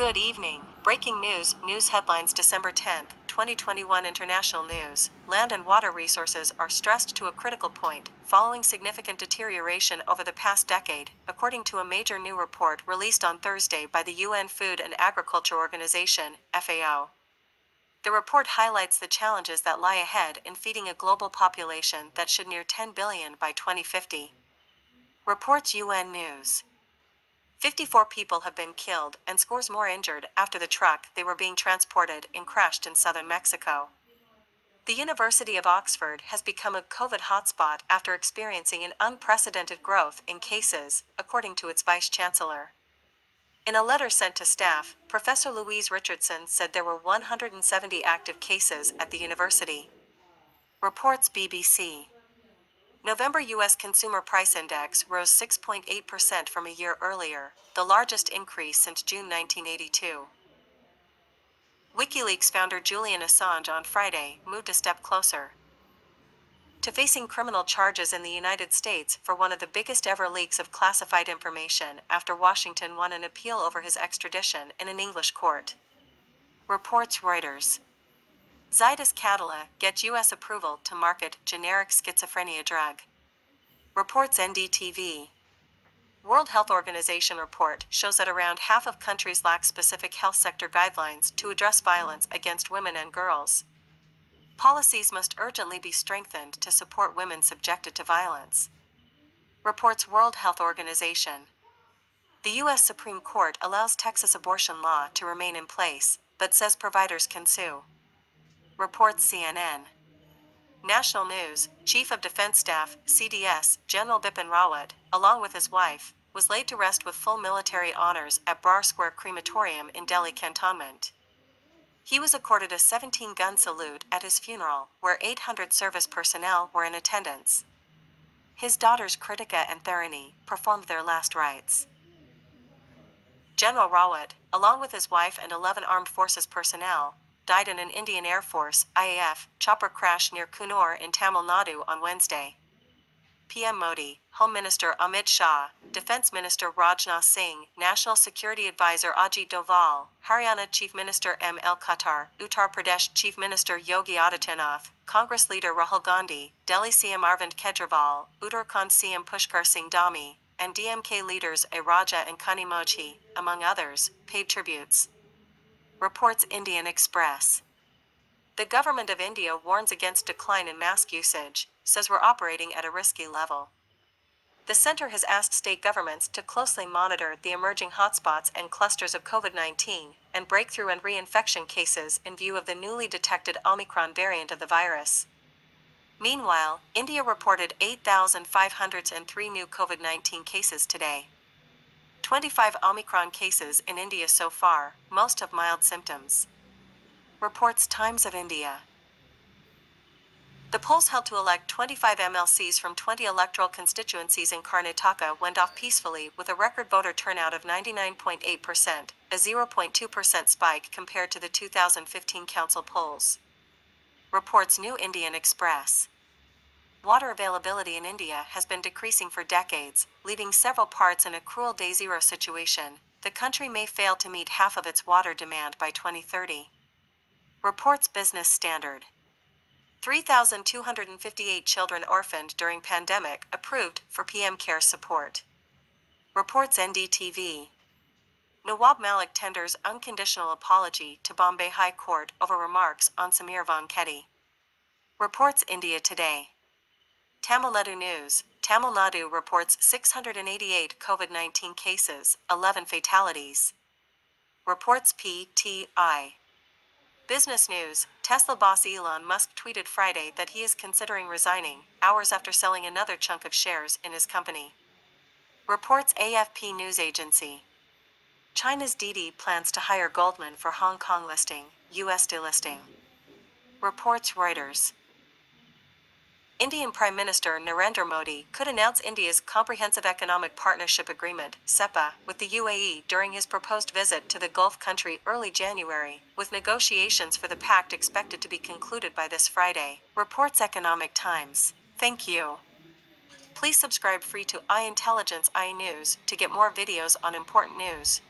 Good evening. Breaking news. News headlines December 10th, 2021 International news. Land and water resources are stressed to a critical point, following significant deterioration over the past decade, according to a major new report released on Thursday by the UN Food and Agriculture Organization, FAO. The report highlights the challenges that lie ahead in feeding a global population that should near 10 billion by 2050. Reports UN News. 54 people have been killed and scores more injured after the truck they were being transported in crashed in southern Mexico. The University of Oxford has become a COVID hotspot after experiencing an unprecedented growth in cases, according to its vice-chancellor. In a letter sent to staff, Professor Louise Richardson said there were 170 active cases at the university. Reports BBC. November U.S. Consumer Price Index rose 6.8% from a year earlier, the largest increase since June 1982. WikiLeaks founder Julian Assange on Friday moved a step closer to facing criminal charges in the United States for one of the biggest ever leaks of classified information after Washington won an appeal over his extradition in an English court. Reports Reuters. Zydus Cadila gets U.S. approval to market generic schizophrenia drug. Reports NDTV. World Health Organization report shows that around half of countries lack specific health sector guidelines to address violence against women and girls. Policies must urgently be strengthened to support women subjected to violence. Reports World Health Organization. The U.S. Supreme Court allows Texas abortion law to remain in place, but says providers can sue. Reports CNN. National News, Chief of Defense Staff, CDS, General Bipin Rawat, along with his wife, was laid to rest with full military honors at Brar Square Crematorium in Delhi Cantonment. He was accorded a 17-gun salute at his funeral, where 800 service personnel were in attendance. His daughters Kritika and Tharini performed their last rites. General Rawat, along with his wife and 11 armed forces personnel, died in an Indian Air Force (IAF) chopper crash near Coonoor in Tamil Nadu on Wednesday. PM Modi, Home Minister Amit Shah, Defense Minister Rajnath Singh, National Security Advisor Ajit Doval, Haryana Chief Minister M. L. Khattar, Uttar Pradesh Chief Minister Yogi Adityanath, Congress leader Rahul Gandhi, Delhi CM Arvind Kejriwal, Uttarakhand CM Pushkar Singh Dhami, and DMK leaders A. Raja and Kani Mochi, among others, paid tributes. Reports Indian Express. The government of India warns against decline in mask usage, says we're operating at a risky level. The center has asked state governments to closely monitor the emerging hotspots and clusters of COVID-19 and breakthrough and reinfection cases in view of the newly detected Omicron variant of the virus. Meanwhile, India reported 8,503 new COVID-19 cases today. 25 Omicron cases in India so far, most have mild symptoms. Reports Times of India. The polls held to elect 25 MLCs from 20 electoral constituencies in Karnataka went off peacefully with a record voter turnout of 99.8%, a 0.2% spike compared to the 2015 council polls. Reports New Indian Express. Water availability in India has been decreasing for decades, leaving several parts in a cruel day zero situation. The country may fail to meet half of its water demand by 2030. Reports Business Standard. 3,258 children orphaned during pandemic approved for PM Care support. Reports NDTV. Nawab Malik tenders unconditional apology to Bombay High Court over remarks on Samir Vanketti. Reports India Today. TamilNadu News. Tamil Nadu reports 688 COVID-19 cases, 11 fatalities. Reports PTI. Business News. Tesla boss Elon Musk tweeted Friday that he is considering resigning, hours after selling another chunk of shares in his company. Reports AFP News Agency. China's Didi plans to hire Goldman for Hong Kong listing, U.S. delisting. Reports Reuters. Indian Prime Minister Narendra Modi could announce India's Comprehensive Economic Partnership Agreement (CEPA) with the UAE during his proposed visit to the Gulf country early January, with negotiations for the pact expected to be concluded by this Friday, reports Economic Times. Thank you. Please subscribe free to iINTELLIGENCEi News to get more videos on important news.